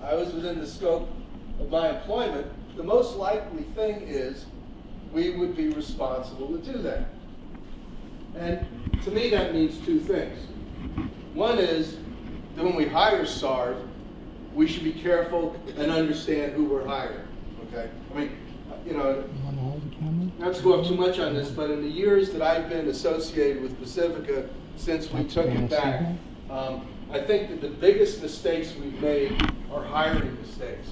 I was within the scope of my employment, the most likely thing is we would be responsible to do that. And to me, that means two things. One is that when we hire SARV, we should be careful and understand who we're hiring, okay? I mean, you know, not to go off too much on this, but in the years that I've been associated with Pacifica since we took it back, I think that the biggest mistakes we've made are hiring mistakes.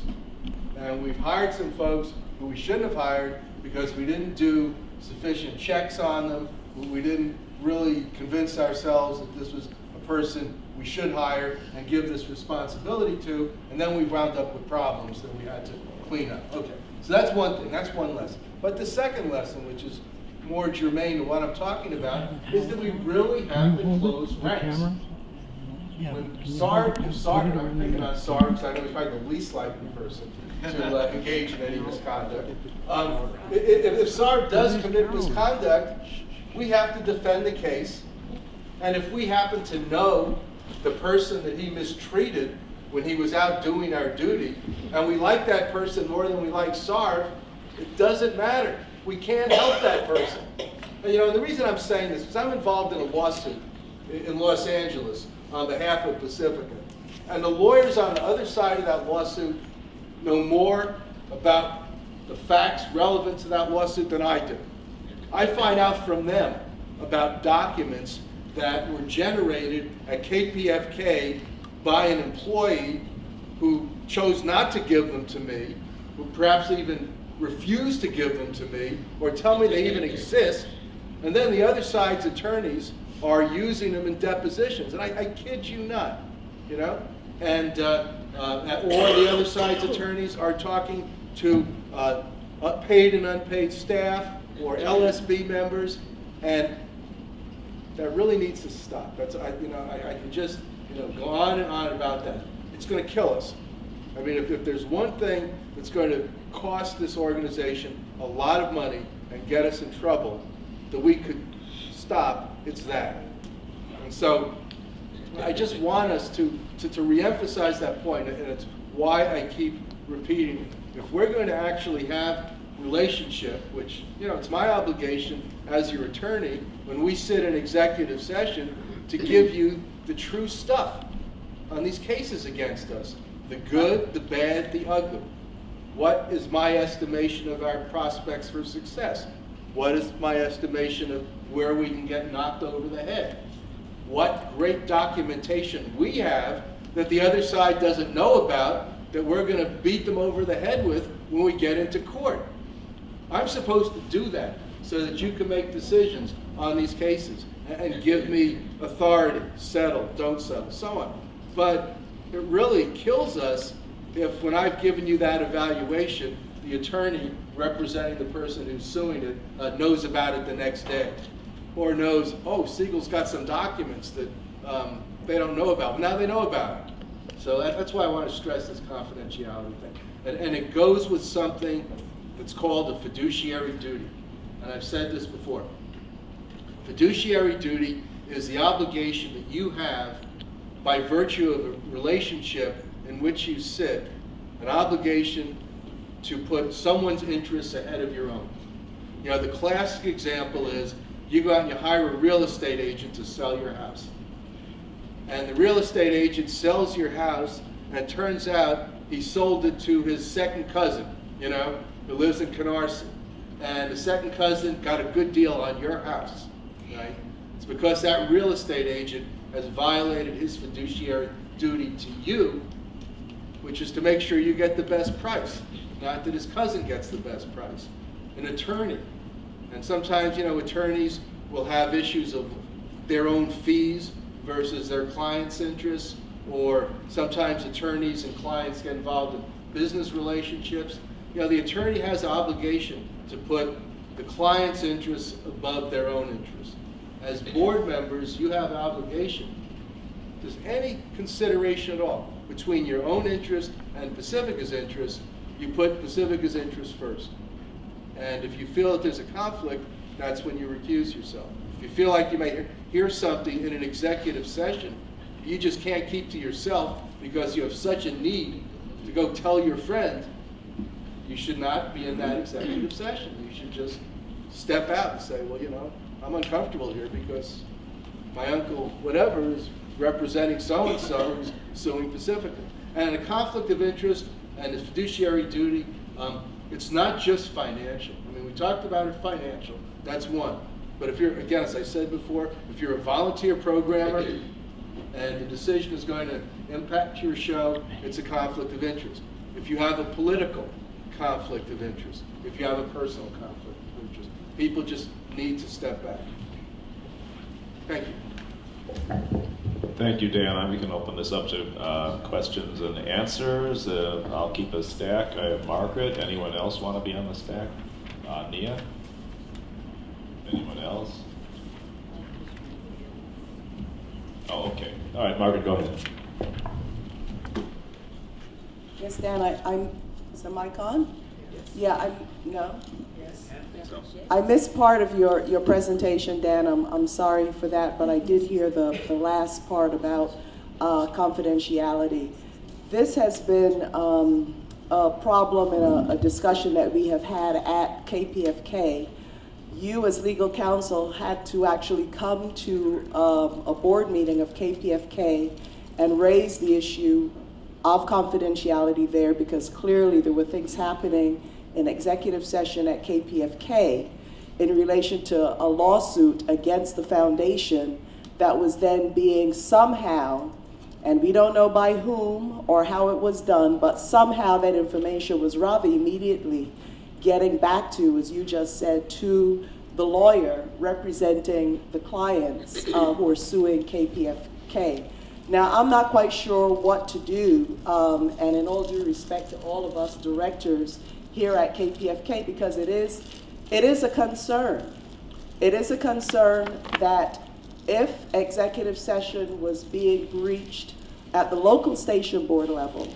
And we've hired some folks who we shouldn't have hired because we didn't do sufficient checks on them. We didn't really convince ourselves that this was a person we should hire and give this responsibility to, and then we wound up with problems that we had to clean up. Okay, so that's one thing, that's one lesson. But the second lesson, which is more germane to what I'm talking about, is that we really have to close ranks. When SARV, I'm picking on SARV because I know he's probably the least likely person to engage in any misconduct. If SARV does commit misconduct, we have to defend the case. And if we happen to know the person that he mistreated when he was out doing our duty, and we like that person more than we like SARV, it doesn't matter. We can't help that person. And, you know, the reason I'm saying this is I'm involved in a lawsuit in Los Angeles on behalf of Pacifica. And the lawyers on the other side of that lawsuit know more about the facts relevant to that lawsuit than I do. I find out from them about documents that were generated at KPFT by an employee who chose not to give them to me, who perhaps even refused to give them to me, or tell me they even exist, and then the other side's attorneys are using them in depositions, and I kid you not, you know? And or the other side's attorneys are talking to paid and unpaid staff or LSB members, and that really needs to stop. That's I can just go on and on about that. It's going to kill us. I mean, if there's one thing that's going to cost this organization a lot of money and get us in trouble that we could stop, it's that. And so I just want us to reemphasize that point, and it's why I keep repeating it. If we're going to actually have relationship, which, it's my obligation as your attorney when we sit in executive session to give you the true stuff on these cases against us. The good, the bad, the ugly. What is my estimation of our prospects for success? What is my estimation of where we can get knocked over the head? What great documentation we have that the other side doesn't know about that we're going to beat them over the head with when we get into court. I'm supposed to do that so that you can make decisions on these cases and give me authority, settle, don't settle, so on. But it really kills us if, when I've given you that evaluation, the attorney representing the person who's suing it knows about it the next day, or knows, oh, Siegel's got some documents that they don't know about. Well, now they know about it. So that's why I want to stress this confidentiality thing. And it goes with something that's called a fiduciary duty. And I've said this before. Fiduciary duty is the obligation that you have by virtue of a relationship in which you sit, an obligation to put someone's interests ahead of your own. The classic example is you go out and you hire a real estate agent to sell your house. And the real estate agent sells your house, and it turns out he sold it to his second cousin, who lives in Canarsie. And the second cousin got a good deal on your house, right? It's because that real estate agent has violated his fiduciary duty to you, which is to make sure you get the best price, not that his cousin gets the best price. An attorney, and sometimes, attorneys will have issues of their own fees versus their client's interests, or sometimes attorneys and clients get involved in business relationships. The attorney has an obligation to put the client's interests above their own interests. As board members, you have an obligation. If there's any consideration at all between your own interest and Pacifica's interest, you put Pacifica's interest first. And if you feel that there's a conflict, that's when you recuse yourself. If you feel like you may hear something in an executive session you just can't keep to yourself because you have such a need to go tell your friend, you should not be in that executive session. You should just step out and say, well, you know, I'm uncomfortable here because my uncle, whatever, is representing so-and-so who's suing Pacifica. And a conflict of interest and a fiduciary duty, it's not just financial. I mean, we talked about it financial, that's one. But if you're, again, as I said before, if you're a volunteer programmer and the decision is going to impact your show, it's a conflict of interest. If you have a political conflict of interest, if you have a personal conflict of interest, people just need to step back. Thank you. Thank you, Dan. We can open this up to questions and answers. I'll keep a stack. I have Margaret. Anyone else want to be on the stack? Nia? Anyone else? Oh, okay. All right, Margaret, go ahead. Yes, Dan, is the mic on? Yes. Yeah, no? Yes. I missed part of your presentation, Dan. I'm sorry for that, but I did hear the last part about confidentiality. This has been a problem and a discussion that we have had at KPFK. You as legal counsel had to actually come to a board meeting of KPFK and raise the issue of confidentiality there, because clearly there were things happening in executive session at KPFK in relation to a lawsuit against the foundation that was then being somehow, and we don't know by whom or how it was done, but somehow that information was rather immediately getting back to, as you just said, to the lawyer representing the clients who are suing KPFK. Now, I'm not quite sure what to do, and in all due respect to all of us directors here at KPFK, because it is a concern. It is a concern that if executive session was being breached at the local station board level,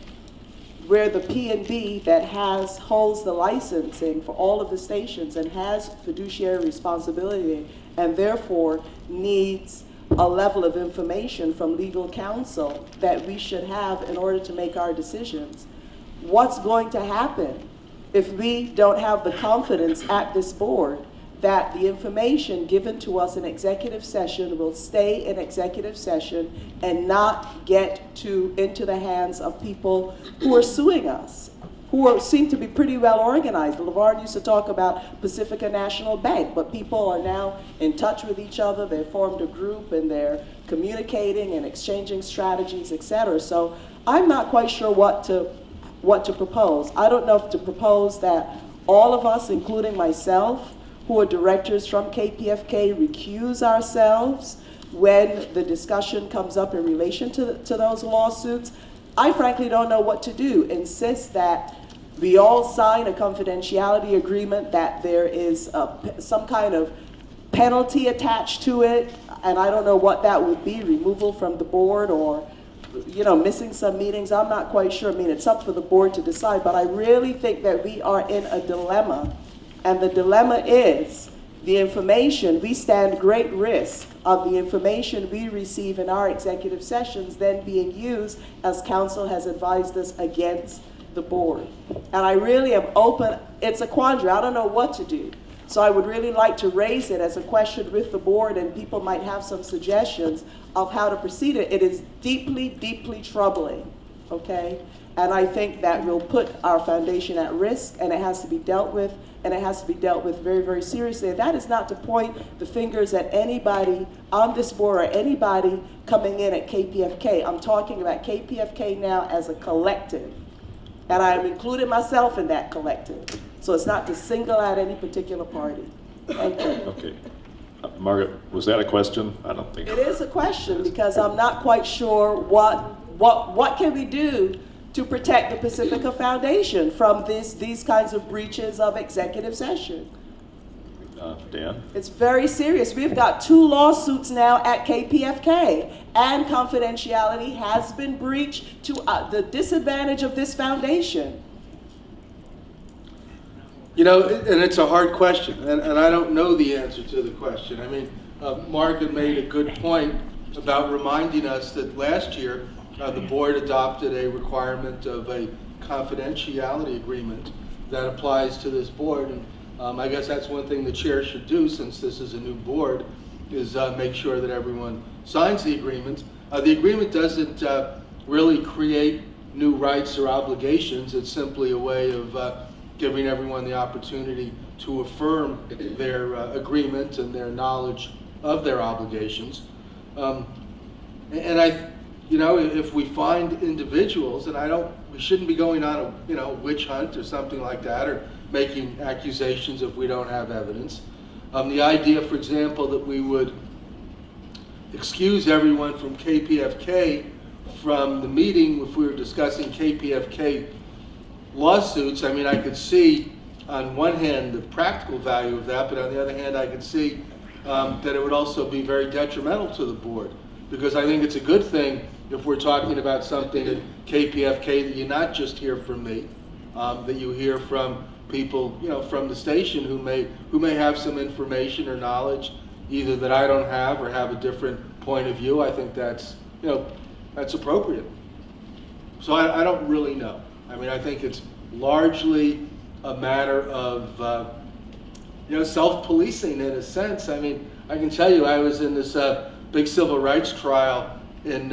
where the P&B that holds the licensing for all of the stations and has fiduciary responsibility and therefore needs a level of information from legal counsel that we should have in order to make our decisions. What's going to happen if we don't have the confidence at this board that the information given to us in executive session will stay in executive session and not get into the hands of people who are suing us, who seem to be pretty well organized? LeVar used to talk about Pacifica National Bank, but people are now in touch with each other. They've formed a group and they're communicating and exchanging strategies, et cetera. So I'm not quite sure what to propose. I don't know if to propose that all of us, including myself, who are directors from KPFK, recuse ourselves when the discussion comes up in relation to those lawsuits. I frankly don't know what to do. Insist that we all sign a confidentiality agreement, that there is some kind of penalty attached to it, and I don't know what that would be, removal from the board or missing some meetings. I'm not quite sure. I mean, it's up for the board to decide, but I really think that we are in a dilemma. And the dilemma is the information, we stand great risk of the information we receive in our executive sessions then being used, as counsel has advised us, against the board. And I really am open. It's a quandary. I don't know what to do. So I would really like to raise it as a question with the board, and people might have some suggestions of how to proceed it. It is deeply, deeply troubling, okay? And I think that will put our foundation at risk, and it has to be dealt with, and it has to be dealt with very, very seriously. And that is not to point the fingers at anybody on this board or anybody coming in at KPFK. I'm talking about KPFK now as a collective, and I'm including myself in that collective. So it's not to single out any particular party. Thank you. Okay. Margaret, was that a question? I don't think it is a question, because I'm not quite sure what can we do to protect the Pacifica Foundation from these kinds of breaches of executive session. Dan? It's very serious. We've got 2 lawsuits now at KPFK, and confidentiality has been breached to the disadvantage of this foundation. And it's a hard question, and I don't know the answer to the question. I mean, Margaret made a good point about reminding us that last year the board adopted a requirement of a confidentiality agreement that applies to this board. And I guess that's one thing the chair should do, since this is a new board, is make sure that everyone signs the agreement. The agreement doesn't really create new rights or obligations. It's simply a way of giving everyone the opportunity to affirm their agreement and their knowledge of their obligations. And if we find individuals, and we shouldn't be going on a witch hunt or something like that, or making accusations if we don't have evidence. The idea, for example, that we would excuse everyone from KPFK from the meeting if we were discussing KPFK lawsuits, I mean, I could see on one hand the practical value of that, but on the other hand, I could see that it would also be very detrimental to the board, because I think it's a good thing if we're talking about something at KPFK that you not just hear from me, that you hear from people, from the station who may have some information or knowledge either that I don't have or have a different point of view. I think that's appropriate. So I don't really know. I mean, I think it's largely a matter of self-policing in a sense. I mean, I can tell you, I was in this big civil rights trial in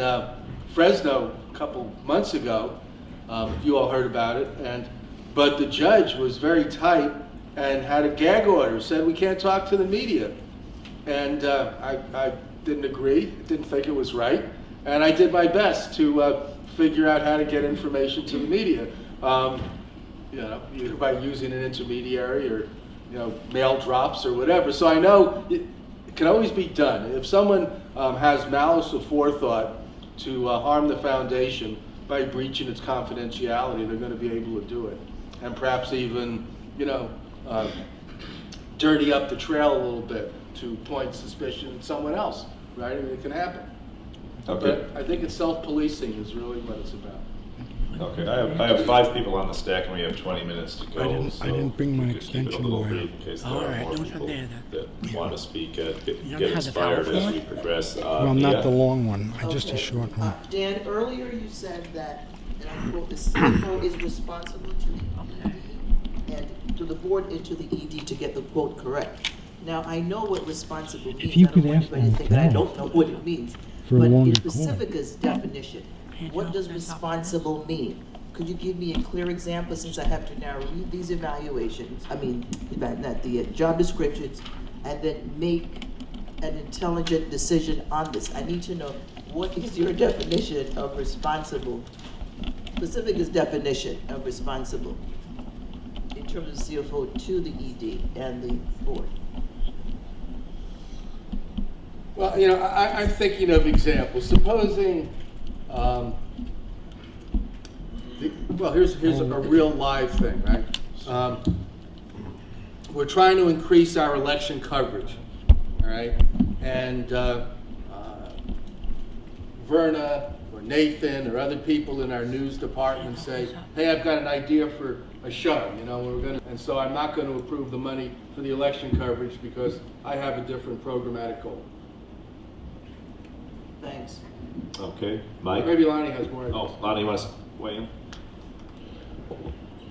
Fresno a couple months ago. You all heard about it, but the judge was very tight and had a gag order, said we can't talk to the media. And I didn't agree, didn't think it was right, and I did my best to figure out how to get information to the media, either by using an intermediary or mail drops or whatever. So I know it can always be done. If someone has malice or forethought to harm the foundation by breaching its confidentiality, they're going to be able to do it, and perhaps even dirty up the trail a little bit to point suspicion at someone else, right? I mean, it can happen. Okay. But I think it's self-policing is really what it's about. Okay, I have 5 people on the stack, and we have 20 minutes to go. I didn't bring my we could keep it a extension little wire. brief in case there are more people that want to speak, get don't have the inspired power as cord? we progress. Well, Mia? not the long one, just a Okay. short one. Dan, earlier you said that, and I quote, the CFO is responsible to the ED and to the board and to the ED to get the quote correct. Now, I know what responsible means. you I don't could want ask anybody to them think that I now don't know what it means. for a But in longer call. Pacifica's definition, what does responsible mean? Could you give me a clear example, since I have to now read these evaluations, not the job descriptions, and then make an intelligent decision on this? I need to know, what is your definition of responsible, Pacifica's definition of responsible in terms of CFO to the ED and the board? Well, I'm thinking of examples. Supposing, here's a real live thing, right? We're trying to increase our election coverage, all right? And Verna or Nathan or other people in our news department say, hey, I've got an idea for a show, and so I'm not going to approve the money for the election coverage because I have a different programmatic goal. Thanks. Okay, Mike? Maybe Lonnie has more. Oh, Lonnie, you want to weigh in?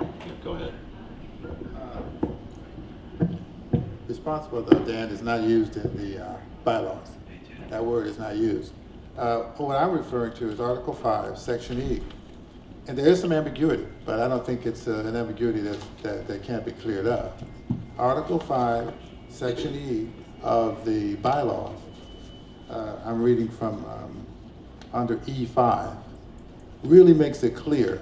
Yeah, go ahead. Responsible, though, Dan, is not used in the bylaws. That word is not used. What I'm referring to is Article 5, Section E. And there is some ambiguity, but I don't think it's an ambiguity that can't be cleared up. Article 5, Section E of the bylaws, I'm reading from under E5, really makes it clear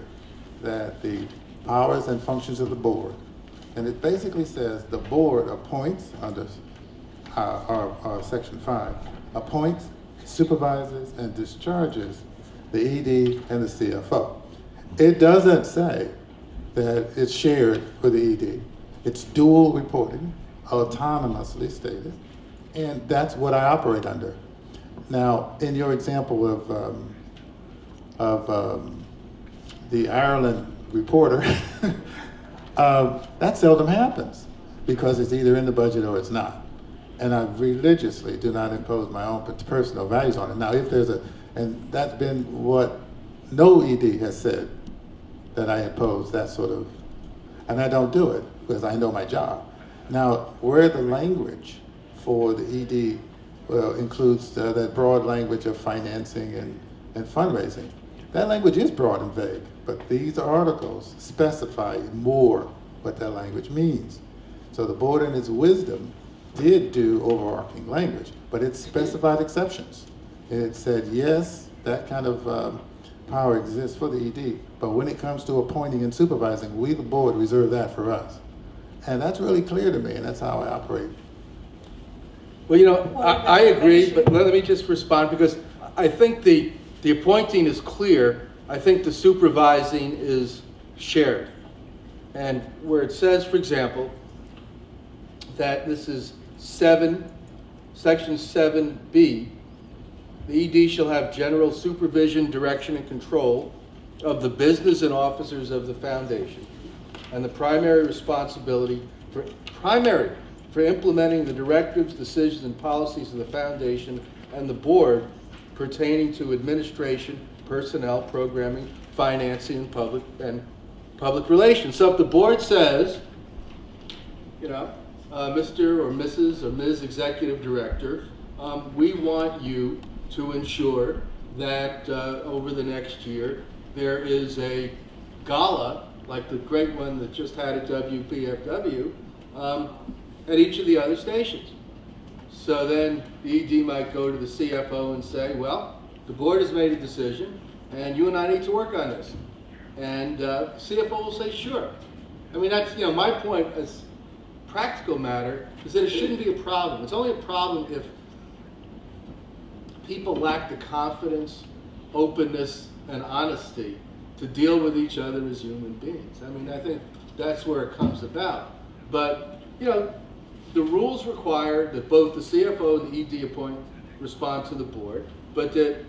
that the powers and functions of the board, and it basically says the board appoints under our Section 5, appoints, supervises, and discharges the ED and the CFO. It doesn't say that it's shared with the ED. It's dual reporting, autonomously stated, and that's what I operate under. Now, in your example of the Ireland reporter, that seldom happens because it's either in the budget or it's not. And I religiously do not impose my own personal values on it. Now, if there's and that's been what no ED has said that I impose that sort of, and I don't do it because I know my job. Now, where the language for the ED includes that broad language of financing and fundraising, that language is broad and vague, but these articles specify more what that language means. So the board in its wisdom did do overarching language, but it specified exceptions. And it said, yes, that kind of power exists for the ED, but when it comes to appointing and supervising, we, the board, reserve that for us. And that's really clear to me, and that's how I operate. Well, you know, I agree, but let me just respond, because I think the appointing is clear. I think the supervising is shared. And where it says, for example, that this is section 7B, the ED shall have general supervision, direction, and control of the business and officers of the foundation, and the primary responsibility for implementing the directives, decisions, and policies of the foundation and the board pertaining to administration, personnel, programming, financing, and public relations. So if the board says, you know, Mr. or Mrs. or Ms. Executive Director, we want you to ensure that over the next year there is a gala, like the great one that just had at WBAI, at each of the other stations. So then the ED might go to the CFO and say, well, the board has made a decision and you and I need to work on this. And CFO will say, sure. I mean, that's, you know, my point as practical matter is that it shouldn't be a problem. It's only a problem if people lack the confidence, openness, and honesty to deal with each other as human beings. I mean, I think that's where it comes about. But, you know, the rules require that both the CFO and the ED respond to the board, but that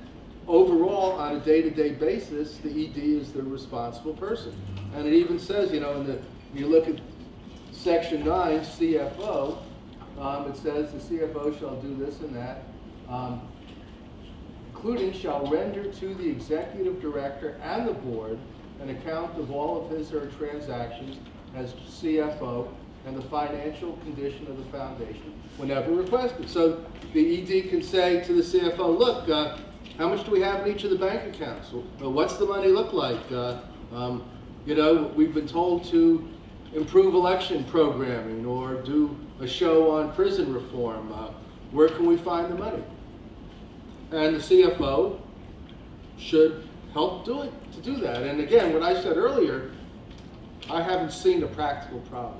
overall, on a day-to-day basis, the ED is the responsible person. And it even says, you know, when you look at Section 9, CFO, it says the CFO shall do this and that, including shall render to the executive director and the board an account of all of his or her transactions as CFO and the financial condition of the foundation whenever requested. So the ED can say to the CFO, look, how much do we have in each of the bank accounts? What's the money look like? You know, we've been told to improve election programming or do a show on prison reform. Where can we find the money? And the CFO should help do that. And again, what I said earlier, I haven't seen a practical problem.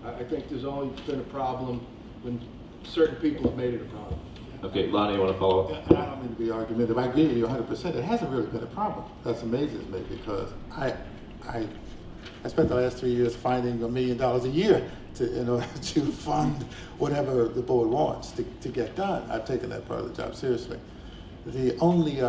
I think there's only been a problem when certain people have made it a problem. Okay, Lonnie, you want to follow up? And I don't mean to be argumentative. I agree with you 100%. It hasn't really been a problem. That amazes me because I spent the last 3 years finding $1 million a year to fund whatever the board wants to get done. I've taken that part of the job seriously. The only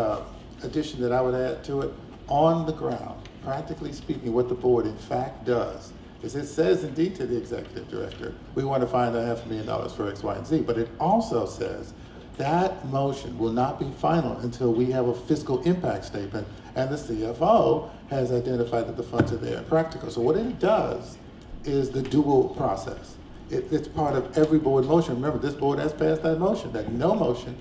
addition that I would add to it, on the ground, practically speaking, what the board in fact does is it says indeed to the executive director, we want to find $500,000 for X, Y, and Z, but it also says that motion will not be final until we have a fiscal impact statement and the CFO has identified that the funds are there and practical. So what it does is the dual process. It's part of every board motion. Remember, this board has passed that motion, that no motion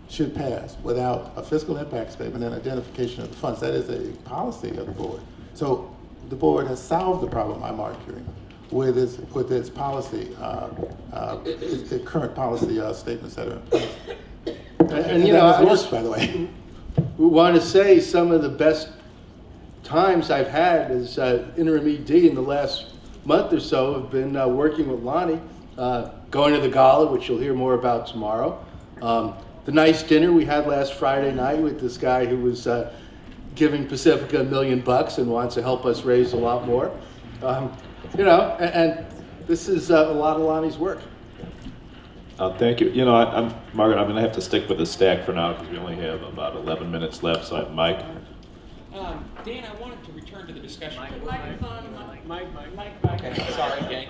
should pass without a fiscal impact statement and identification of the funds. That is a policy of the board. So the board has solved the problem I'm arguing with its policy, its current policy statements that are in place. And you know, I works, just, by the way. We want to say some of the best times I've had as interim ED in the last month or so have been working with Lonnie, going to the gala, which you'll hear more about tomorrow. The nice dinner we had last Friday night with this guy who was giving Pacifica $1 million and wants to help us raise a lot more. You know, and this is a lot of Lonnie's work. Thank you. You know, Margaret, I'm going to have to stick with the stack for now because we only have about 11 minutes left. So I have Mike. Dan, I wanted to return to the discussion. Okay, sorry, gang.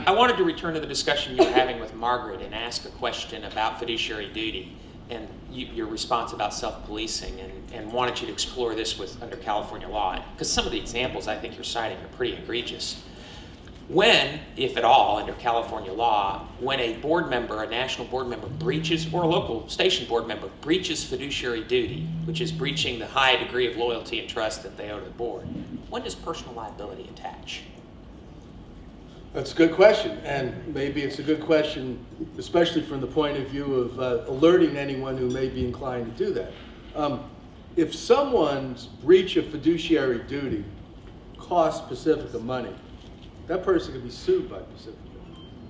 I wanted to return to the discussion you were having with Margaret and ask a question about fiduciary duty. and your response about self-policing, and wanted you to explore this under California law, because some of the examples I think you're citing are pretty egregious. When, if at all, under California law, when a board member, a national board member breaches, or a local station board member breaches fiduciary duty, which is breaching the high degree of loyalty and trust that they owe to the board, when does personal liability attach? That's a good question, and maybe it's a good question, especially from the point of view of alerting anyone who may be inclined to do that. If someone's breach of fiduciary duty costs Pacifica money, that person can be sued by Pacifica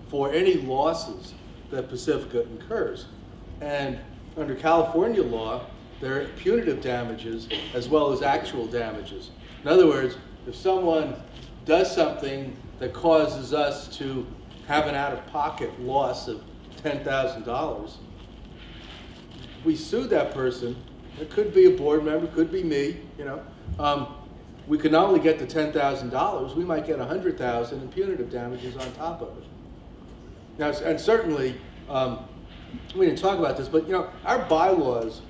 for any losses that Pacifica incurs. And under California law, there are punitive damages as well as actual damages. In other words, if someone does something that causes us to have an out-of-pocket loss of $10,000, we sue that person. It could be a board member, could be me, we could not only get the $10,000, we might get $100,000 in punitive damages on top of it. Now, and certainly, we didn't talk about this, but our bylaws,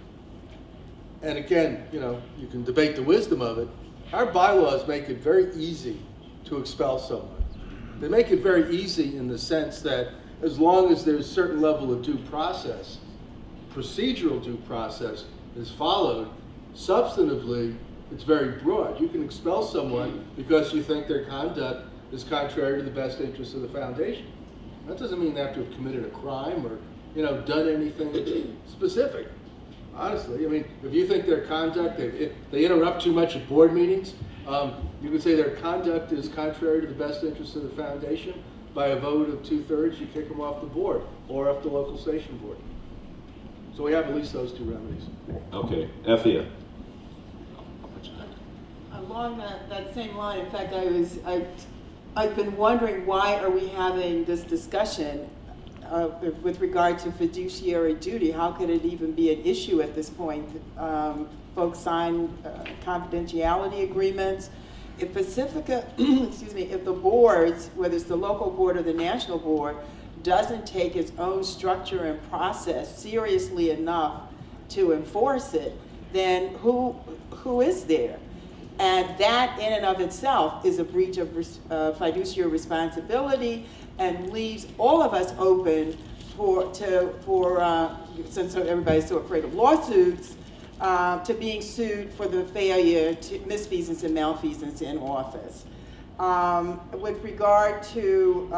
and again, you can debate the wisdom of it, our bylaws make it very easy to expel someone. They make it very easy in the sense that as long as there's a certain level of due process, procedural due process is followed, substantively, it's very broad. You can expel someone because you think their conduct is contrary to the best interests of the foundation. That doesn't mean they have to have committed a crime or, done anything specific. Honestly, if you think their conduct, they interrupt too much at board meetings, you could say their conduct is contrary to the best interests of the foundation. By a vote of 2/3, you kick them off the board or off the local station board. So we have at least those two remedies. Okay, Effia. Along that same line, in fact, I've been wondering why are we having this discussion with regard to fiduciary duty. How could it even be an issue at this point? Folks sign confidentiality agreements. If Pacifica, excuse me, if the boards, whether it's the local board or the national board, doesn't take its own structure and process seriously enough to enforce it, then who is there? And that in and of itself is a breach of fiduciary responsibility and leaves all of us open since everybody's so afraid of lawsuits, to being sued for the failure to misfeasance and malfeasance in office. With regard to,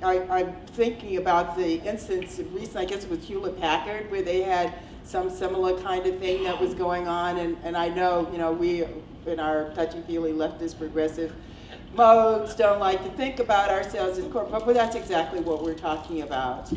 I'm thinking about the instance recently, I guess it was Hewlett-Packard, where they had some similar kind of thing that was going on, and I know, we, in our touchy-feely leftist progressive modes, don't like to think about ourselves as corporate, but that's exactly what we're talking about.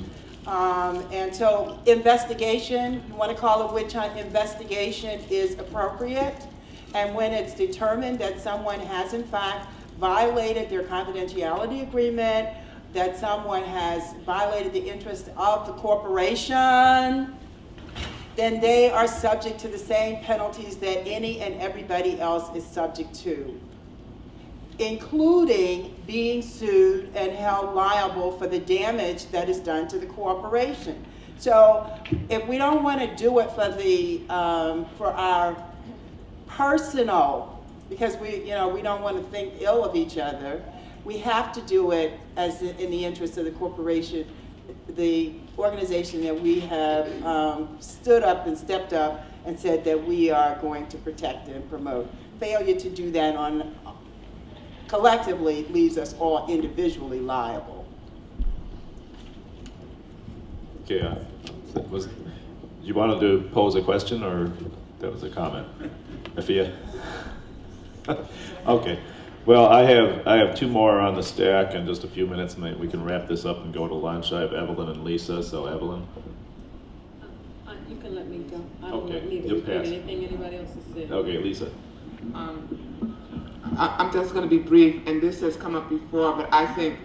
And so investigation, you want to call it witch hunt, investigation is appropriate. And when it's determined that someone has in fact violated their confidentiality agreement, that someone has violated the interest of the corporation, then they are subject to the same penalties that any and everybody else is subject to, including being sued and held liable for the damage that is done to the corporation. So if we don't want to do it for our personal, because we don't want to think ill of each other, we have to do it as in the interest of the corporation, the organization that we have stood up and stepped up and said that we are going to protect and promote. Failure to do that collectively leaves us all individually liable. Okay, you wanted to pose a question or that was a comment? Effia? Okay. Well, I have two more on the stack in just a few minutes, and we can wrap this up and go to lunch. I have Evelyn and Lisa, so Evelyn. You can let me go. I don't Okay, need to you'll repeat pass. anything anybody else has said. Okay, Lisa. I'm just going to be brief, and this has come up before, but I think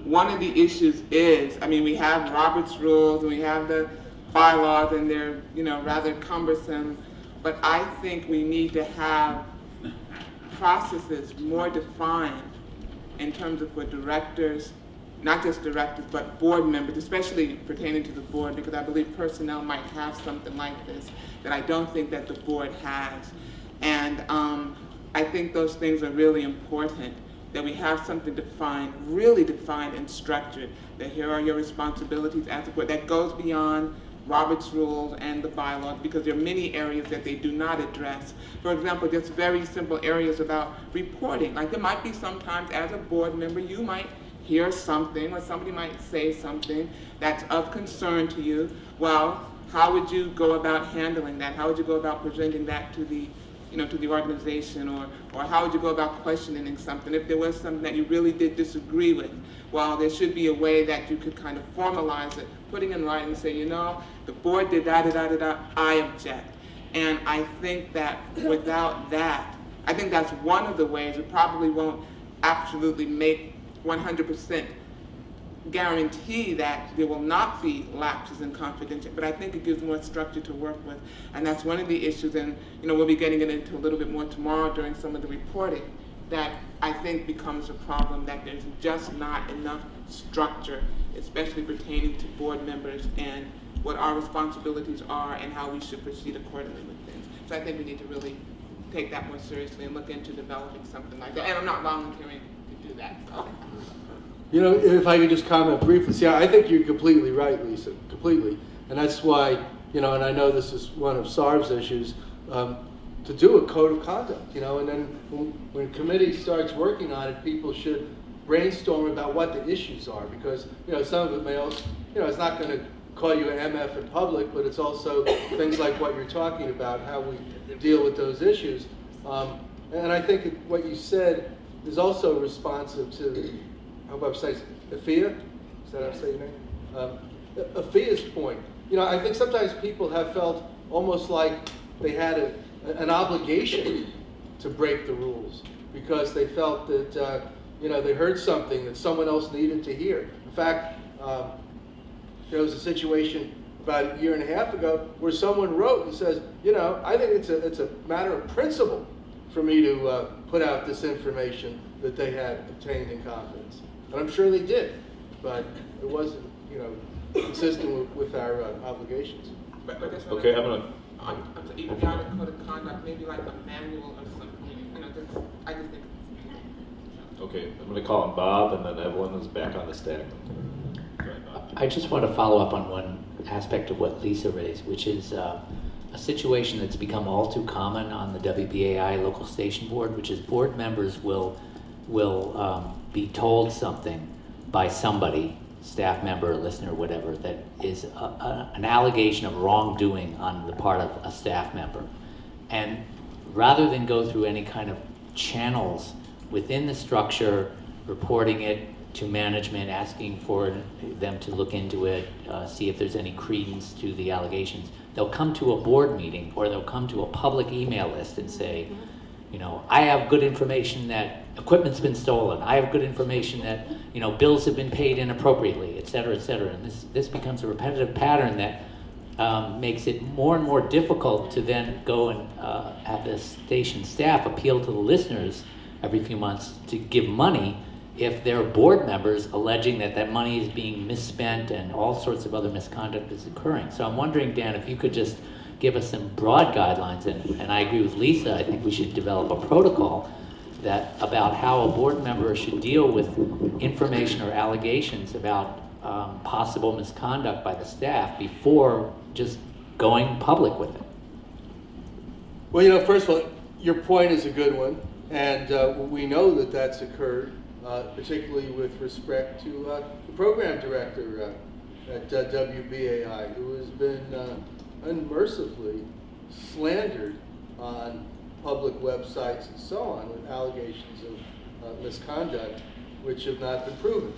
one of the issues is, we have Robert's rules, and we have the bylaws, and they're, rather cumbersome, but I think we need to have processes more defined in terms of for directors not just directors, but board members, especially pertaining to the board, because I believe personnel might have something like this that I don't think that the board has. And I think those things are really important, that we have something defined, really defined and structured, that here are your responsibilities as a board, that goes beyond Robert's rules and the bylaws, because there are many areas that they do not address. For example, just very simple areas about reporting. Like there might be sometimes as a board member, you might hear something or somebody might say something that's of concern to you. Well, how would you go about handling that? How would you go about presenting that to the to the organization, or how would you go about questioning something? If there was something that you really did disagree with, well, there should be a way that you could kind of formalize it, putting in writing and say, the board did da-da-da-da-da, I object. And I think that without that, I think that's one of the ways. It probably won't absolutely make 100% guarantee that there will not be lapses in confidentiality, but I think it gives more structure to work with, and that's one of the issues, and we'll be getting into a little bit more tomorrow during some of the reporting, that I think becomes a problem, that there's just not enough structure, especially pertaining to board members and what our responsibilities are and how we should proceed accordingly with things. So I think we need to really take that more seriously and look into developing something like that, and I'm not volunteering to do that, so. If I could just comment briefly. See, I think you're completely right, Lisa, completely. And that's why, and I know this is one of SARB's issues, to do a code of conduct, and then when a committee starts working on it, people should brainstorm about what the issues are, because, some of it may also, it's not going to call you an MF in public, but it's also things like what you're talking about, how we deal with those issues. And I think what you said is also responsive to, how about saying Afia? Is that how I say your name? Afia's point. I think sometimes people have felt almost like they had an obligation to break the rules because they felt that they heard something that someone else needed to hear. In fact, there was a situation about a year and a half ago where someone wrote and says, I think it's a matter of principle for me to put out this information that they had obtained in confidence. And I'm sure they did, but it wasn't, consistent with our obligations. But that's Okay, I'm gonna. Even beyond a code of conduct, maybe like a manual or something. I just think. Okay, I'm gonna call him Bob, and then Evelyn is back on the stack. Go ahead, Bob. I just want to follow up on one aspect of what Lisa raised, which is a situation that's become all too common on the WBAI local station board, which is board members will be told something by somebody, staff member, listener, whatever, that is an allegation of wrongdoing on the part of a staff member. And rather than go through any kind of channels within the structure, reporting it to management, asking for them to look into it, see if there's any credence to the allegations, they'll come to a board meeting or they'll come to a public email list and say, I have good information that equipment's been stolen. I have good information that, bills have been paid inappropriately, et cetera, et cetera. And this becomes a repetitive pattern that makes it more and more difficult to then go and have the station staff appeal to the listeners every few months to give money if there are board members alleging that that money is being misspent and all sorts of other misconduct is occurring. So I'm wondering, Dan, if you could just give us some broad guidelines, and I agree with Lisa, I think we should develop a protocol about how a board member should deal with information or allegations about possible misconduct by the staff before just going public with it. Well, first of all, your point is a good one, and we know that that's occurred, particularly with respect to the program director at WBAI, who has been unmercifully slandered on public websites and so on with allegations of misconduct which have not been proven.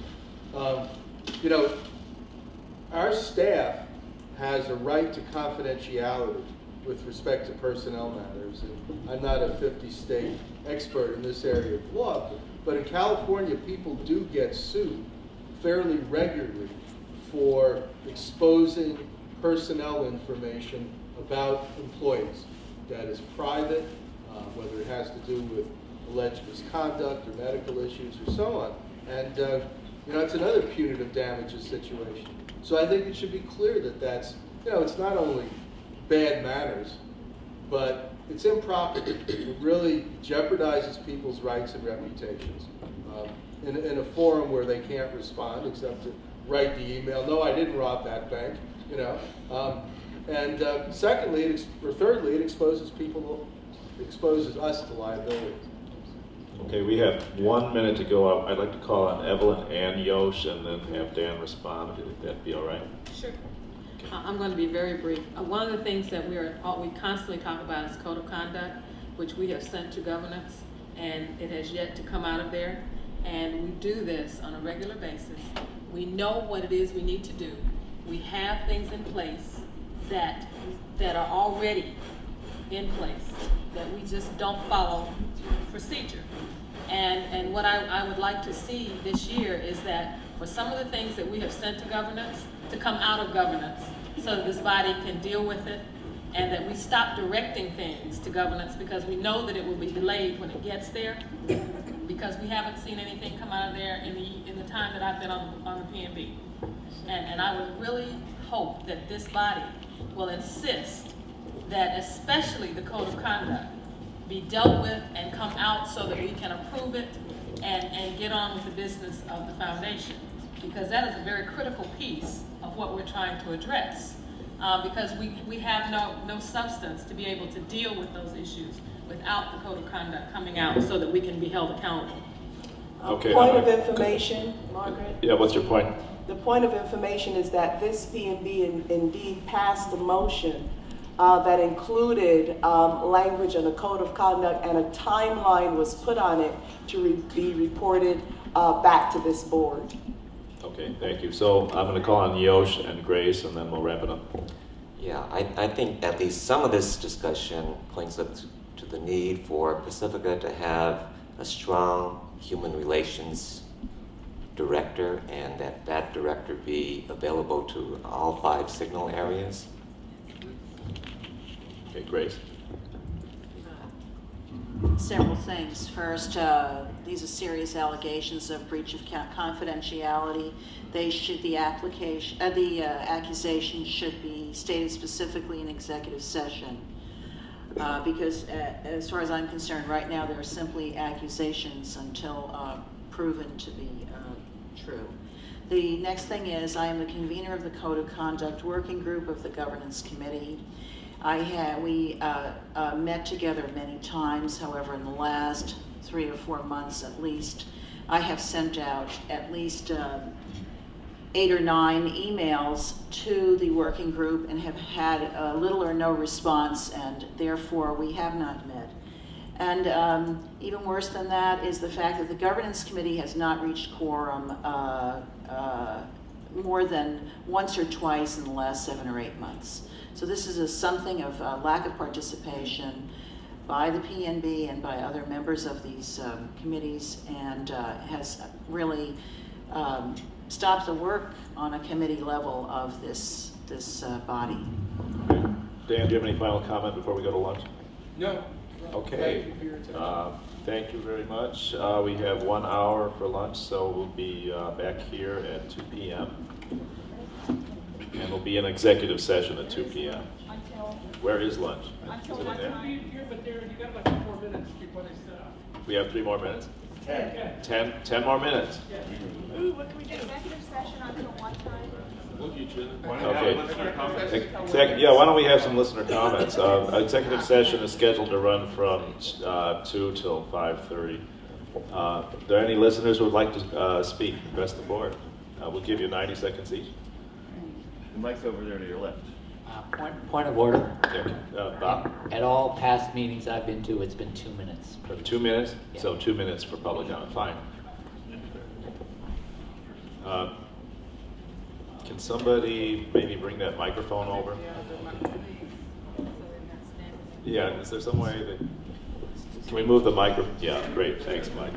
Our staff has a right to confidentiality with respect to personnel matters. And I'm not a 50-state expert in this area of law, but in California, people do get sued fairly regularly for exposing personnel information about employees that is private, whether it has to do with alleged misconduct or medical issues or so on. And It's another punitive damages situation. So I think it should be clear that that's, it's not only bad manners, but it's improper. It really jeopardizes people's rights and reputations in a forum where they can't respond except to write the email, no, I didn't rob that bank, Secondly, thirdly, it exposes us to liability. Okay, we have 1 minute to go. I'd like to call on Evelyn and Yosh and then have Dan respond, if that'd be all right. Sure. I'm going to be very brief. One of the things that we constantly talk about is code of conduct, which we have sent to governance, and it has yet to come out of there. And we do this on a regular basis. We know what it is we need to do. We have things in place that are already in place, that we just don't follow procedure. And what I would like to see this year is that for some of the things that we have sent to governance, to come out of governance so that this body can deal with it, and that we stop directing things to governance because we know that it will be delayed when it gets there, because we haven't seen anything come out of there in the time that I've been on the P&B. And I would really hope that this body will insist that especially the code of conduct be dealt with and come out so that we can approve it and get on with the business of the foundation, because that is a very critical piece of what we're trying to address, because we have no substance to be able to deal with those issues without the code of conduct coming out so that we can be held accountable. Okay. Point of information, Margaret. Yeah, what's your point? The point of information is that this P&B indeed passed a motion that included language on the code of conduct, and a timeline was put on it to be reported back to this board. Okay, thank you. So I'm going to call on Yosh and Grace, and then we'll wrap it up. Yeah, I think at least some of this discussion points up to the need for Pacifica to have a strong human relations director, and that director be available to all 5 signal areas. Okay, Grace. Several things. First, these are serious allegations of breach of confidentiality. The accusation should be stated specifically in executive session, because as far as I'm concerned, right now there are simply accusations until proven to be true. The next thing is, I am the convener of the Code of Conduct Working Group of the Governance Committee. We met together many times. However, in the last 3 or 4 months at least, I have sent out at least 8 or 9 emails to the working group and have had little or no response, and therefore we have not met. And even worse than that is the fact that the Governance Committee has not reached quorum more than once or twice in the last 7 or 8 months. So this is something of lack of participation by the PNB and by other members of these committees, and has really stopped the work on a committee level of this body. Okay. Dan, do you have any final comment before we go to lunch? No. Okay. Thank you for your attention. Thank you very much. We have 1 hour for lunch, so we'll be back here at 2 p.m. And we'll be in executive session at 2 p.m. Where is lunch? Is it in there? We have 3 more minutes? 10 more minutes. Ooh, what can we do? Executive session until what time? Okay. Yeah, why don't we have some listener comments? Executive session is scheduled to run from 2 till 5:30. Are there any listeners who would like to speak? Address the board. We'll give you 90 seconds each. The mic's over there to your left. Point of order. Bob? At all past meetings I've been to, it's been 2 minutes. 2 minutes? Yeah. So 2 minutes for public comment. Fine. Can somebody maybe bring that microphone over? Yeah, is there some way that... Can we move the microphone? Yeah, great. Thanks, Mike.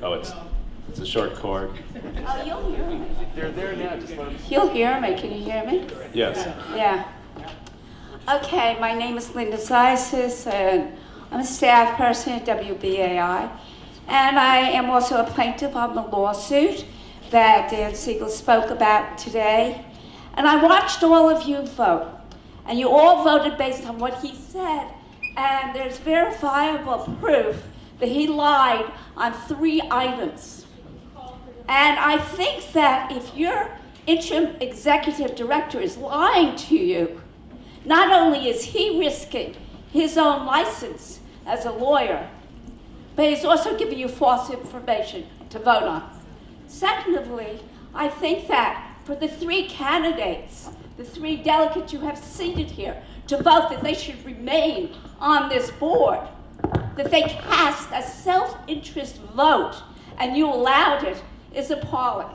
Oh, it's a short cord. Oh, you'll hear me. They're there now. Just let them... You'll hear me. Can you hear me? Yes. Yeah. Okay, my name is Linda Zises, and I'm a staff person at WBAI. And I am also a plaintiff on the lawsuit that Dan Siegel spoke about today. And I watched all of you vote. And you all voted based on what he said. And there's verifiable proof that he lied on 3 items. And I think that if your interim executive director is lying to you, not only is he risking his own license as a lawyer, but he's also giving you false information to vote on. Secondly, I think that for the 3 candidates, the 3 delegates you have seated here, to vote that they should remain on this board, that they cast a self-interest vote and you allowed it, is appalling.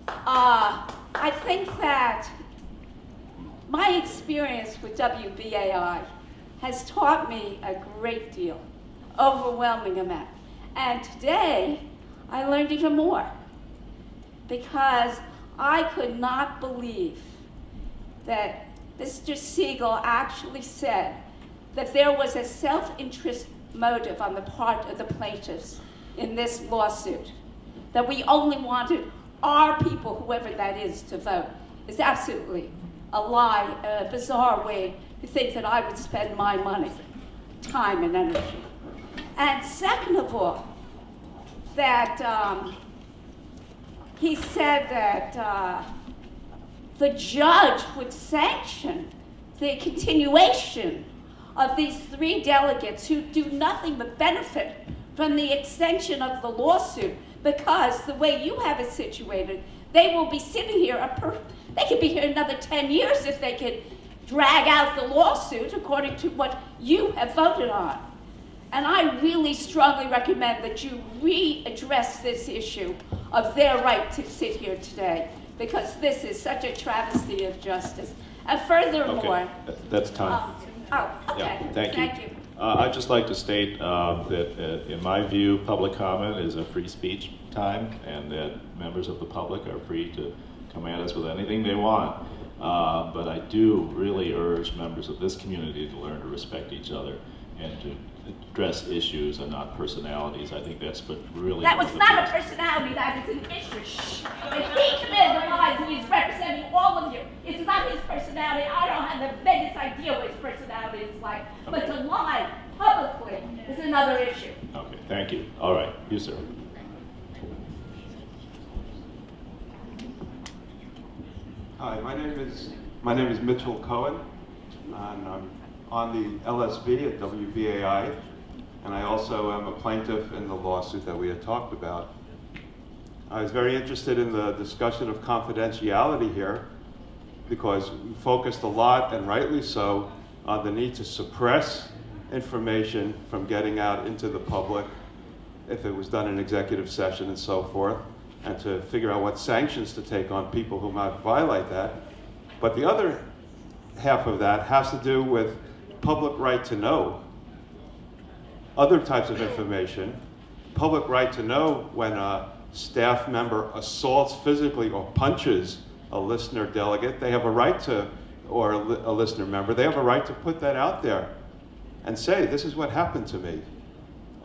I think that my experience with WBAI has taught me a great deal, overwhelming amount. And today, I learned even more because I could not believe that Mr. Siegel actually said that there was a self-interest motive on the part of the plaintiffs in this lawsuit, that we only wanted our people, whoever that is, to vote. Is absolutely a lie, a bizarre way to think that I would spend my money, time and energy. And second of all, that he said that the judge would sanction the continuation of these 3 delegates who do nothing but benefit from the extension of the lawsuit, because the way you have it situated, they will be sitting here, they could be here another 10 years if they could drag out the lawsuit according to what you have voted on. And I really strongly recommend that you readdress this issue of their right to sit here today, because this is such a travesty of justice. And furthermore... Okay, that's time. Okay. Yeah, thank you. Thank you. I'd just like to state that in my view, public comment is a free speech time, and that members of the public are free to come at us with anything they want. But I do really urge members of this community to learn to respect each other and to address issues and not personalities. I think that's what really... That was not a personality, that was an issue. But he committed the lies and he's representing all of you. It's not his personality. I don't have the vaguest idea what his personality is like. But to lie publicly is another issue. Okay, thank you. All right, you, sir. Hi, my name is Mitchel Cohen, and I'm on the LSB at WBAI, and I also am a plaintiff in the lawsuit that we had talked about. I was very interested in the discussion of confidentiality here because we focused a lot, and rightly so, on the need to suppress information from getting out into the public if it was done in executive session and so forth, and to figure out what sanctions to take on people who might violate that. But the other half of that has to do with public right to know other types of information, public right to know when a staff member assaults physically or punches a listener delegate. They have a right to, or a listener member, they have a right to put that out there and say, this is what happened to me.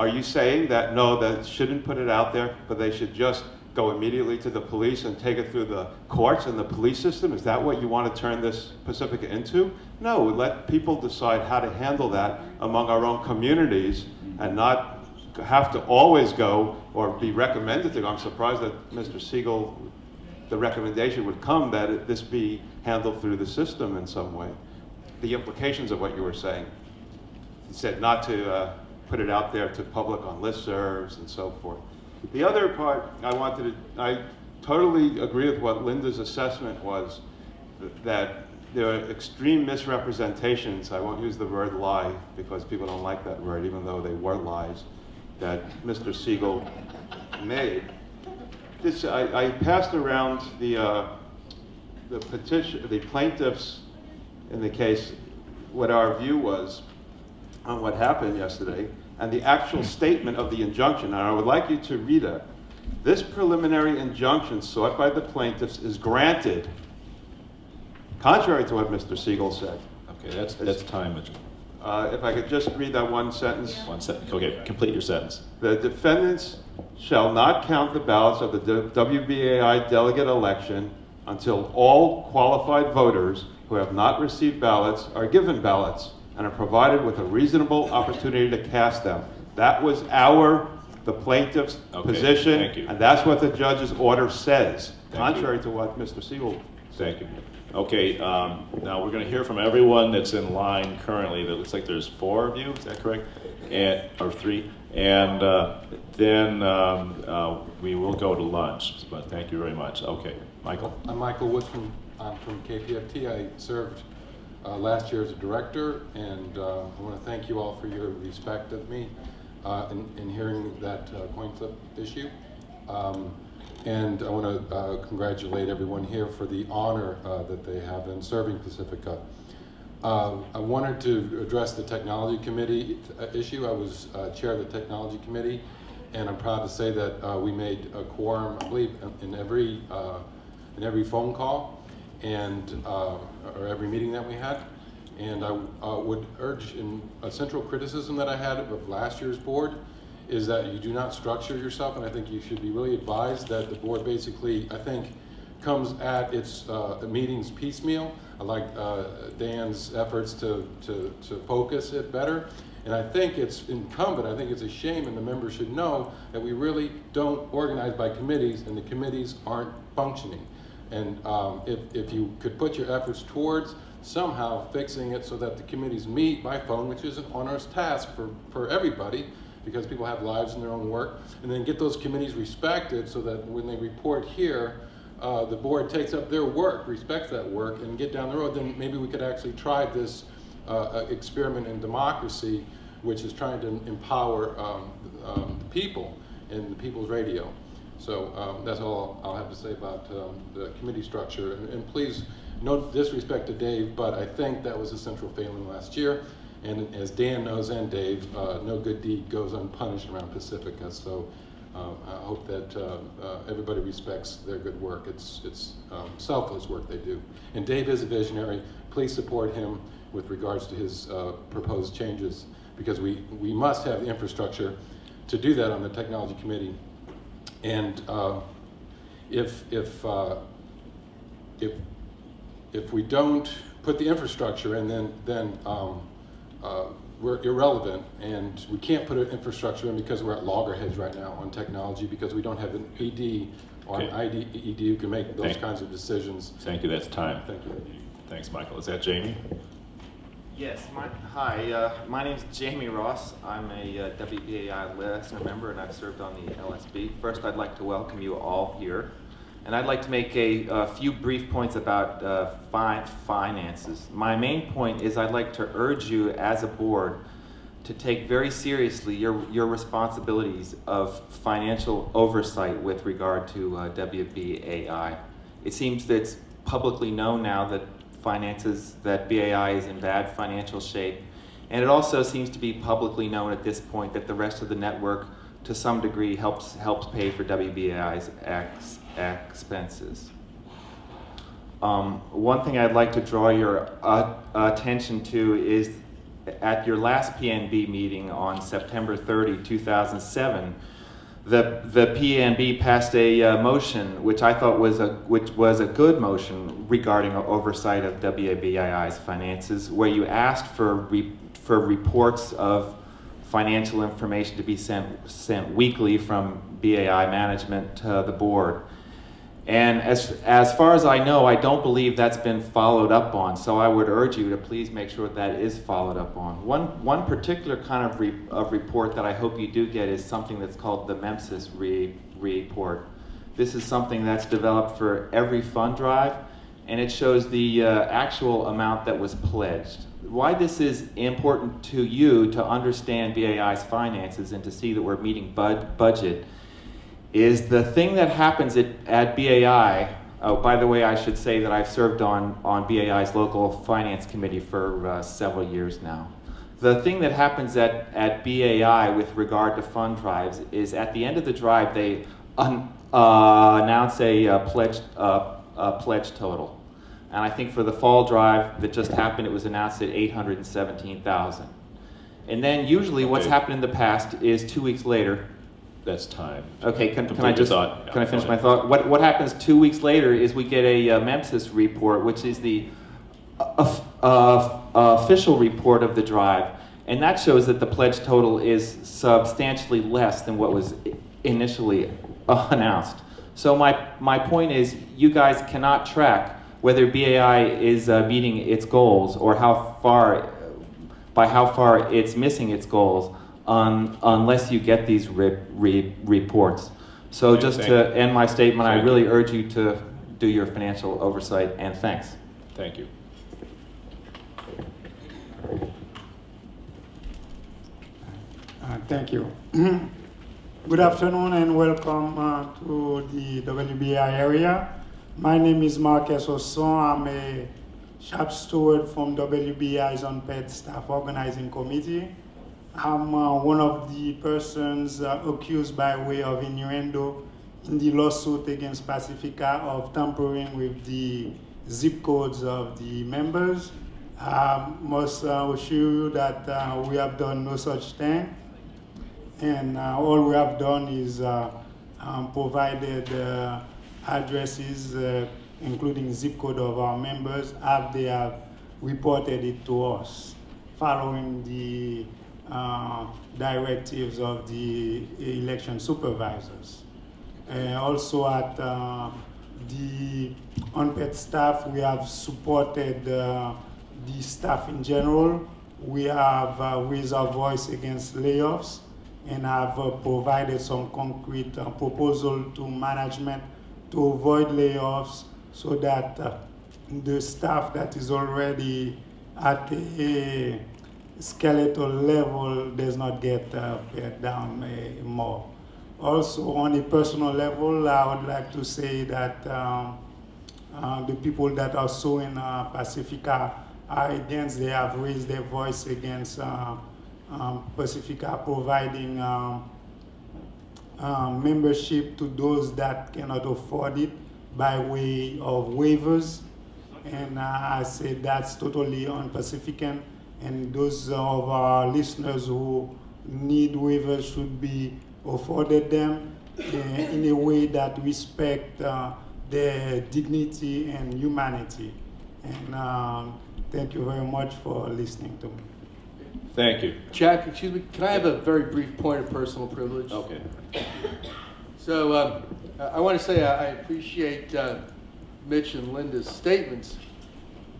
Are you saying that, no, that shouldn't put it out there, but they should just go immediately to the police and take it through the courts and the police system? Is that what you want to turn this Pacifica into? No, let people decide how to handle that among our own communities and not have to always go or be recommended to go. I'm surprised that Mr. Siegel, the recommendation would come that this be handled through the system in some way. The implications of what you were saying. You said not to put it out there to public on listservs and so forth. The other part I totally agree with what Linda's assessment was, that there are extreme misrepresentations, I won't use the word lie because people don't like that word even though they were lies, that Mr. Siegel made. I passed around the petition, the plaintiffs in the case, what our view was on what happened yesterday, and the actual statement of the injunction, and I would like you to read it. This preliminary injunction sought by the plaintiffs is granted, contrary to what Mr. Siegel said. Okay, that's time, Mitchell. If I could just read that one sentence. One sentence. Okay, complete your sentence. The defendants shall not count the ballots of the WBAI delegate election until all qualified voters who have not received ballots are given ballots and are provided with a reasonable opportunity to cast them. That was the plaintiff's position, thank you. and that's what the judge's order says, Thank contrary to what Mr. Siegel. Thank you. Okay, now we're going to hear from everyone that's in line currently. It looks like there's 4 of you, is that correct? Or 3. And then we will go to lunch, but thank you very much. Okay, Michael? I'm Michael Woodson. I'm from KPFT. I served last year as a director, and I want to thank you all for your respect of me in hearing that coin flip issue. And I want to congratulate everyone here for the honor that they have in serving Pacifica. I wanted to address the technology committee issue. I was chair of the technology committee, and I'm proud to say that we made a quorum, I believe, in every phone call and or every meeting that we had. And I would urge, in a central criticism that I had of last year's board, is that you do not structure yourself, and I think you should be really advised that the board basically, I think, comes at its meetings piecemeal. I like Dan's efforts to focus it better, and I think it's incumbent, I think it's a shame, and the members should know that we really don't organize by committees, and the committees aren't functioning. And if you could put your efforts towards somehow fixing it so that the committees meet by phone, which is an onerous task for everybody, because people have lives and their own work, and then get those committees respected so that when they report here, the board takes up their work, respects that work, and get down the road, then maybe we could actually try this experiment in democracy, which is trying to empower the people and the people's radio. So that's all I'll have to say about the committee structure. And please, no disrespect to Dave, but I think that was a central failing last year. And as Dan knows, and Dave, no good deed goes unpunished around Pacifica. So I hope that everybody respects their good work. It's selfless work they do. And Dave is a visionary. Please support him with regards to his proposed changes, because we must have the infrastructure to do that on the technology committee. And if we don't put the infrastructure in, then we're irrelevant, and we can't put an infrastructure in because we're at loggerheads right now on technology, because we don't have an ED or an ED who can make those kinds of decisions. Thank you, that's time. Thank you. Thanks, Michael. Is that Jamie? Yes, hi, my name's Jamie Ross. I'm a WBAI listener member, and I've served on the LSB. First, I'd like to welcome you all here. And I'd like to make a few brief points about finances. My main point is I'd like to urge you as a board to take very seriously your responsibilities of financial oversight with regard to WBAI. It seems that it's publicly known now that BAI is in bad financial shape. And it also seems to be publicly known at this point that the rest of the network, to some degree, helps pay for WBAI's expenses. One thing I'd like to draw your attention to is at your last PNB meeting on September 30, 2007, the PNB passed a motion, which I thought was a good motion regarding oversight of WBAI's finances, where you asked for reports of financial information to be sent weekly from BAI management to the board. And as far as I know, I don't believe that's been followed up on, so I would urge you to please make sure that is followed up on. One particular kind of report that I hope you do get is something that's called the MEMSIS report. This is something that's developed for every fund drive, and it shows the actual amount that was pledged. Why this is important to you to understand BAI's finances and to see that we're meeting budget is the thing that happens at BAI. Oh, by the way, I should say that I've served on BAI's local finance committee for several years now. The thing that happens at BAI with regard to fund drives is at the end of the drive, they announce a pledge total. And I think for the fall drive that just happened, it was announced at 817,000. And then usually what's Okay. happened in the past is 2 weeks later. That's time. Okay, can I Complete just, your thought. can I Yeah, finish go my ahead. thought? What happens 2 weeks later is we get a Memphis report, which is the official report of the drive. And that shows that the pledge total is substantially less than what was initially announced. So my point is, you guys cannot track whether BAI is meeting its goals or by how far it's missing its goals unless you get these reports. So Okay, just thank to you. end my statement, I Thank really you. urge you to do your financial oversight, and thanks. Thank you. Thank you. Good afternoon and welcome to the WBAI area. My name is Marquez Osson. I'm a shop steward from WBAI's Unpaid Staff Organizing Committee. I'm one of the persons accused by way of innuendo in the lawsuit against Pacifica of tampering with the zip codes of the members. I must assure you that we have done no such thing. And all we have done is provided addresses, including zip code of our members, after they have reported it to us, following the directives of the election supervisors. Also at the Unpaid staff, we have supported the staff in general. We have raised our voice against layoffs and have provided some concrete proposal to management to avoid layoffs so that the staff that is already at a skeletal level does not get pared down more. Also, on a personal level, I would like to say that the people that are suing Pacifica are against, they have raised their voice against Pacifica providing membership to those that cannot afford it by way of waivers. And I say that's totally un-Pacifican, and those of our listeners who need waivers should be afforded them in a way that respect their dignity and humanity. And thank you very much for listening to me. Thank you. Jack, excuse me, can I have a very brief point of personal privilege? Okay. So I want to say I appreciate Mitch and Linda's statements,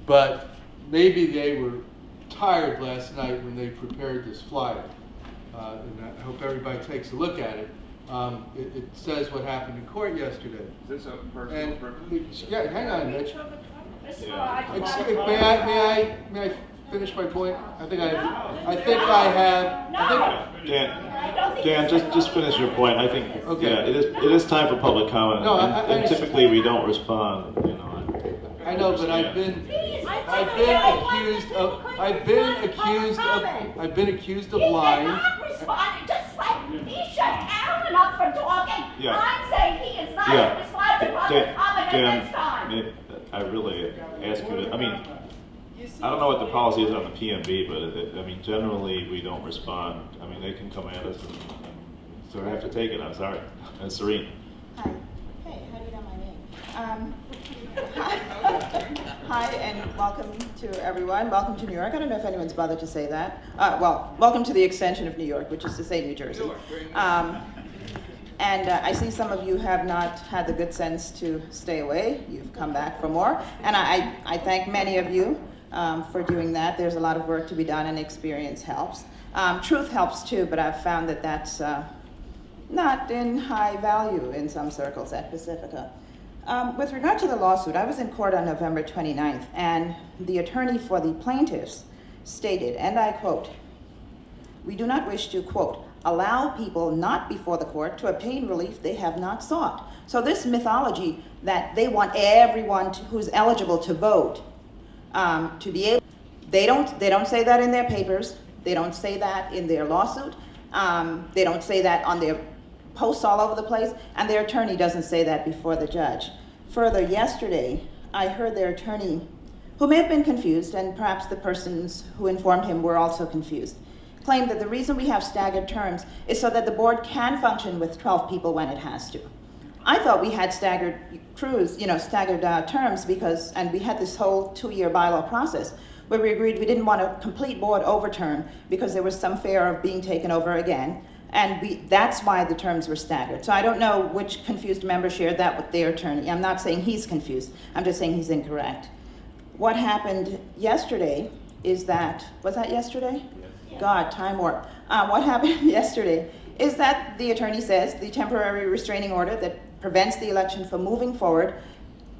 but maybe they were tired last night when they prepared this flyer. And I hope everybody takes a look at it. It says what happened in court yesterday. Is this a personal privilege? Yeah, hang on, Mitch. Yeah. Excuse, may I finish my point? Dan, just finish your point. I think, Okay. yeah, it is time for public comment. No, and typically we don't respond, you know. I know, but I've been accused of lying. Not responding, just like he shut Alan up for talking. Yeah. I'm saying he is not Yeah. responding to public comment at this time. Dan, I really ask you to, I mean, I don't know what the policy is on the PMB, but I mean, generally we don't respond. I mean, they can come at us and sort of have to take it. I'm sorry. And Serene. Hi. Hey, how do you know my name? Hi, and welcome to everyone. Welcome to New York. I don't know if anyone's bothered to say that. Well, welcome to the extension of New York, which is to say New Jersey. And I see some of you have not had the good sense to stay away. You've come back for more. And I thank many of you for doing that. There's a lot of work to be done, and experience helps. Truth helps too, but I've found that that's not in high value in some circles at Pacifica. With regard to the lawsuit, I was in court on November 29th, and the attorney for the plaintiffs stated, and I quote, "We do not wish to, quote, allow people not before the court to obtain relief they have not sought." So this mythology that they want everyone who's eligible to vote to be able, they don't say that in their papers. They don't say that in their lawsuit. They don't say that on their posts all over the place, and their attorney doesn't say that before the judge. Further, yesterday, I heard their attorney, who may have been confused, and perhaps the persons who informed him were also confused, claimed that the reason we have staggered terms is so that the board can function with 12 people when it has to. I thought we had staggered terms because, and we had this whole 2-year bylaw process where we agreed we didn't want a complete board overturn because there was some fear of being taken over again, and that's why the terms were staggered. So I don't know which confused member shared that with their attorney. I'm not saying he's confused, I'm just saying he's incorrect. What happened yesterday is that, was that yesterday? Yes. God, time warp. What happened yesterday is that the attorney says the temporary restraining order that prevents the election from moving forward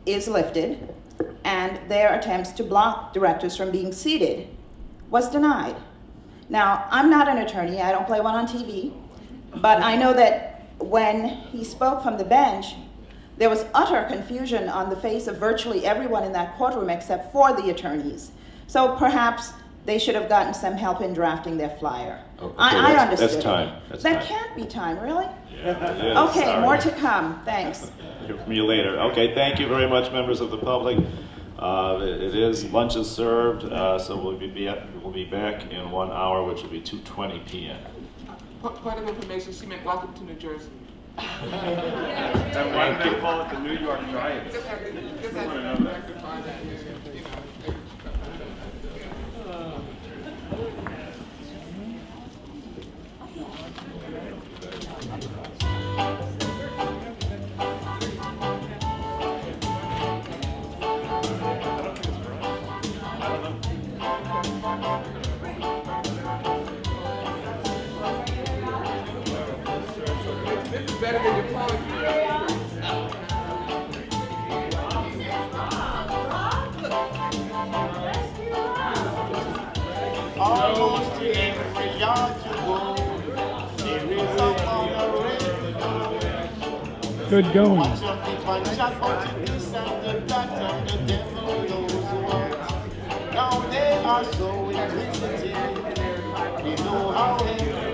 is lifted, and their attempts to block directors from being seated was denied. Now, I'm not an attorney, I don't play one on TV, but I know that when he spoke from the bench, there was utter confusion on the face of virtually everyone in that courtroom except for the attorneys. So perhaps they should have gotten some help in drafting their flyer. Okay, I understood. That's time. That can't be time, really? Yeah, it is. Okay, Sorry. more to come. Thanks. Hear from you later. Okay, thank you very much, members of the public. It is, lunch is served, so we'll be back in 1 hour, which will be 2:20 p.m. Point of information, she meant welcome to New Jersey. And why do they call it the New York Giants? Just have to rectify that, you know. This is better than your policy. Almost every yard you go, there is someone already. Good going. Watch your people chat out in this and the that and the devil knows what. Now they are so inquisitive, they know how every